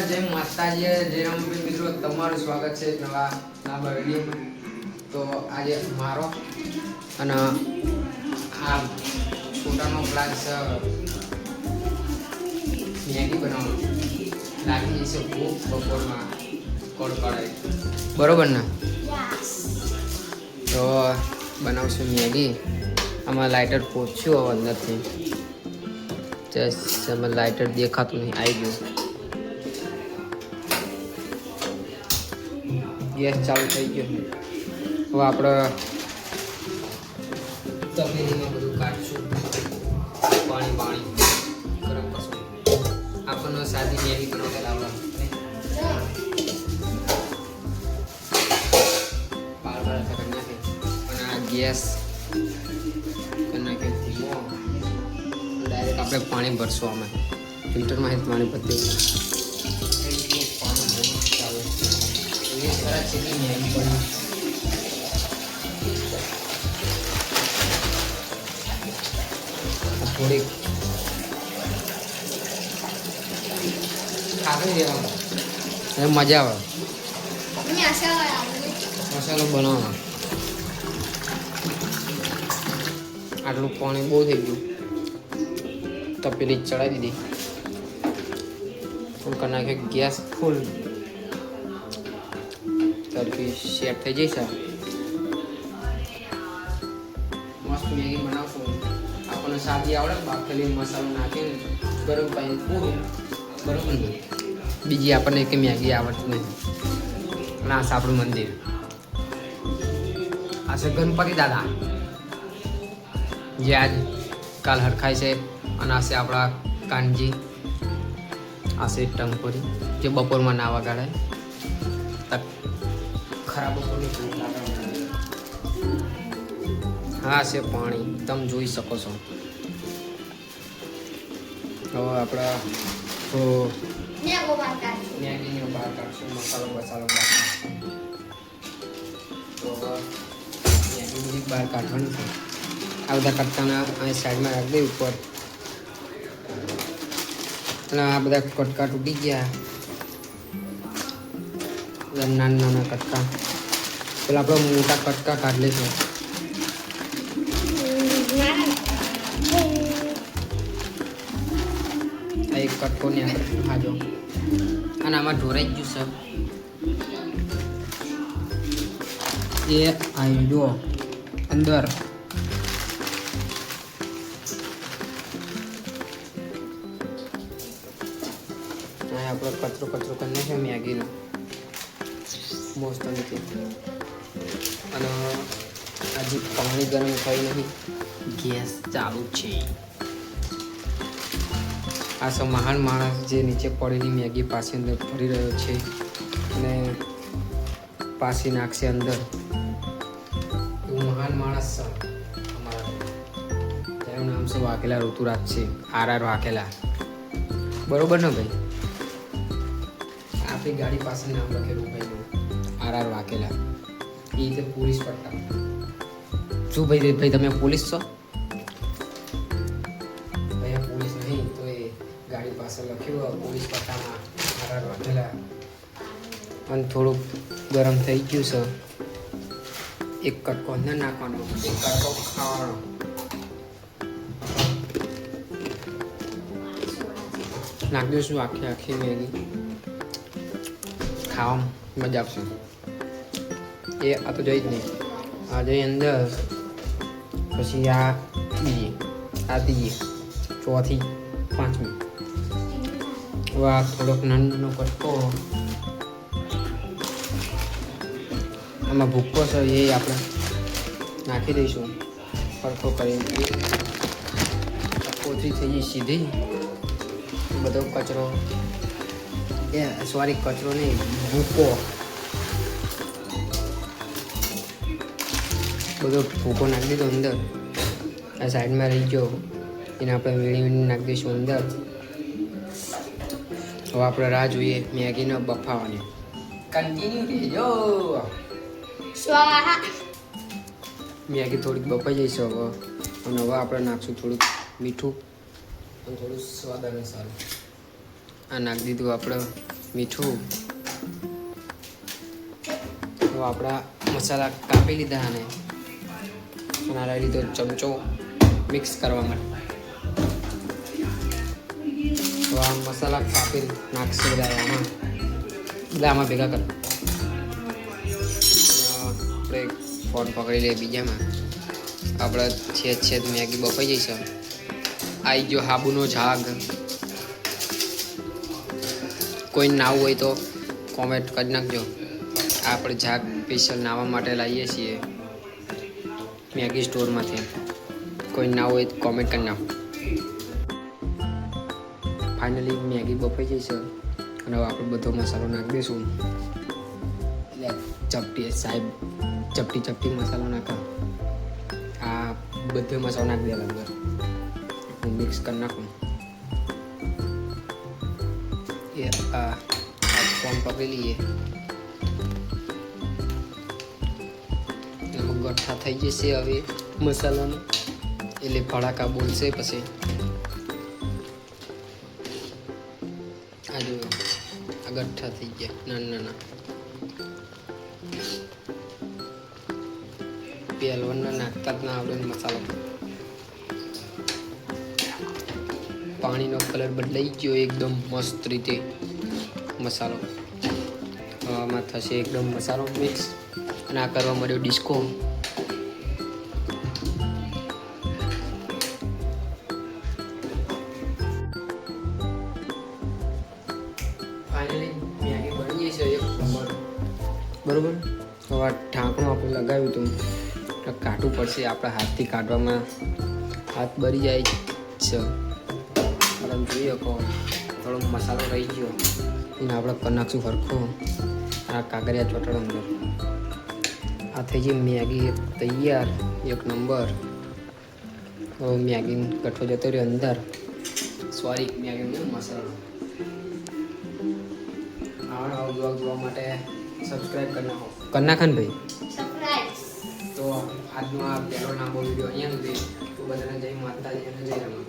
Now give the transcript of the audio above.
જય માતાજી જય રામભાઈ મિત્રો, તમારું સ્વાગત છે નવા વિડીયોમાં. તો આજે મારો અને આ છોટાનો પ્લાન છે મેગી બનાવવાનો. લાગી જશે ભૂખ બપોરમાં કોડ પડાય, બરોબર ને? તો બનાવશું મેગી. આમાં લાઇટર પહોંચ્યું હવે અંદરથી, જસ્ટ એમાં લાઇટર દેખાતું નહીં, આવી ગયું. ગેસ ચાલુ થઈ ગયો. હવે આપણે તપેલીમાં બધું કાઢશું, પાણી ગરમ કરશું. આપણને સાદી મેગી બનાવતા આવડે. પણ આ ગેસ કરી નાખે ધીમો. ડાયરેક્ટ આપણે પાણી ભરશું. અમે ફિલ્ટરમાં પાણી ભરતી થોડીક ખાતું દેવાનું, એ મજા આવે મસાલો બનાવવાનો. આટલું પાણી બહુ થઈ ગયું, તપેલી ચડાવી દીધી. ફૂલ કરી નાખે, ગેસ ફૂલ. તરફી સેટ થઈ જશે. મસ્ત મેગી બનાવશું. આપણને સાદી આવડે, બાફેલી મસાલો નાખીને ગરમ પાણી પૂરું, બરોબર ને? બીજી આપણને એક મેગી આવડતી નથી. અને આ છે આપણું મંદિર, આ છે ગણપતિ દાદા જે આજ કાલ હરખાય છે. અને આ છે આપણા કાનજી, આ છે ટંકોરી જે બપોરમાં ના વગાડે. ખરાબ બપોરની ભૂખ લાગે. હા છે પાણી, તમે જોઈ શકો છો. હવે આપણે તો મેગીને બહાર કાઢશું, મસાલો બસાલો તો મેગી બધી બહાર કાઢવાની છે. આ બધા કટકાના અહીં સાઈડમાં રાખી દે ઉપર. અને આ બધા કટકા તૂટી ગયા, બધા નાના કટકા. પેલા આપણે મોટા કટકા કાઢી લઈશું. આ એક કટકો ને ખાજો. અને આમાં ઢોરાઈ ગયું સર, એ આવી જુઓ અંદર. આપણે કચરો કરી નાખ્યો મેગીનો મસ્ત નથી. અને હજી પાણી ગરમ થઈ નહીં, ગેસ ચાલુ છે. આ સૌ મહાન માણસ જે નીચે પડેલી મેગી પાછી અંદર ભરી રહ્યો છે અને પાછી નાખશે અંદર. એવું મહાન માણસ છે અમારા. તેનું નામ છે વાઘેલા ઋતુરાજ છે, આર વાઘેલા, બરોબર ને ભાઈ? આપણી ગાડી પાસે નામ લખેલું ભાઈનું, આર વાઘેલા. એ રીતે પોલીસ પટ્ટા. શું ભાઈ તમે પોલીસ છો? ભાઈ પોલીસ નહીં તો એ ગાડી પાસે લખ્યું પોલીસ પટ્ટામાં આર વાઘેલા. અને થોડુંક ગરમ થઈ ગયું છે. એક કટકો અંદર નાખવાનો, એક કટકો ખાવાનો. નાખી દઈશું આખી મેગી. ખાવામાં મજા આવશે. એ આ તો જઈ જ નહીં. આ જઈ અંદર, પછી આ બીજી, આ ત્રીજી, ચોથી, પાંચમી. હવે આ થોડોક નાનો કટકો આમાં ભૂક્કો છે, એ આપણે નાખી દઈશું સરખો કરીને. કોથળી થઈ ગઈ સીધી. બધો કચરો, એ સોરી કચરો નહીં, ભૂકો, બધો ભૂકો નાખી દીધો અંદર. આ સાઈડમાં રહી ગયો, એને આપણે વીણી નાખી દઈશું અંદર. હવે આપણે રાહ જોઈએ મેગીને બફાવાની. કન્ટિન્યુ રહેજો. મેગી થોડીક બફાઈ જઈશે હવે. અને હવે આપણે નાખશું થોડુંક મીઠું અને થોડું સ્વાદ અનુસાર. આ નાખી દીધું આપણે મીઠું. તો આપણા મસાલા કાપી લીધા અને લઈ લીધો ચમચો મિક્સ કરવા માટે. તો આ મસાલા કાપી નાખશે બધા આમાં ભેગા કર. આપણે ફોન પકડી લઈએ બીજામાં. આપણે છેદ મેગી બફાઈ જઈશે. આવી ગયો હાબુનો ઝાગ. કોઈ નાવું હોય તો કોમેન્ટ કરી નાખજો. આપણે ઝાગ સ્પેશિયલ નાવા માટે લાવીએ છીએ મેગી સ્ટોરમાંથી. કોઈ નાવું હોય તો કોમેન્ટ કરી નાખો. ફાઇનલી મેગી બફાઈ જઈશે અને હવે આપણે બધો મસાલો નાખી દઈશું. એટલે ચપટી મસાલો નાખો. આ બધો મસાલો નાખી દે અંદર. હું મિક્સ કરી નાખું. આ ફોન પકડી લઈએ. એમાં ગઠ્ઠા થઈ જશે હવે મસાલાનો, એટલે ભડાકા બોલશે. પછી આ જો આ ગઠ્ઠા થઈ ગયા નાના. પહેલવાનના નાખતા જ ના આવડે મસાલો. પાણીનો કલર બદલાઈ ગયો એકદમ મસ્ત રીતે. મસાલો આમાં થશે એકદમ મસાલો મિક્સ. અને આ કરવા મળ્યો ડિસ્કો. ફાઇનલી મેગી બની છે એક નંબર. બરોબર. હવે ઢાંકણું આપણે લગાવ્યું હતું એટલે કાઢવું પડશે. આપણા હાથથી કાઢવામાં હાથ બળી જાય છે. આપણે જોઈએ કહો થોડો મસાલો રહી ગયો એને આપણે કરી નાખશું સરખો. આ કાગરિયા ચોટણ અંદર. આ થઈ ગઈ મેગી તૈયાર એક નંબર. હવે મેગી કઠો જતો રહ્યો અંદર. સોરી મેગી મસાલો. આવા બ્લોગ જોવા માટે સબસ્ક્રાઈબ કરી નાખો. કરી નાખો ને ભાઈ. તો આજનો આ પહેલો લાંબો વિડીયો અહીંયા સુધી. તો બધાને જય માતાજી અને જય રમા.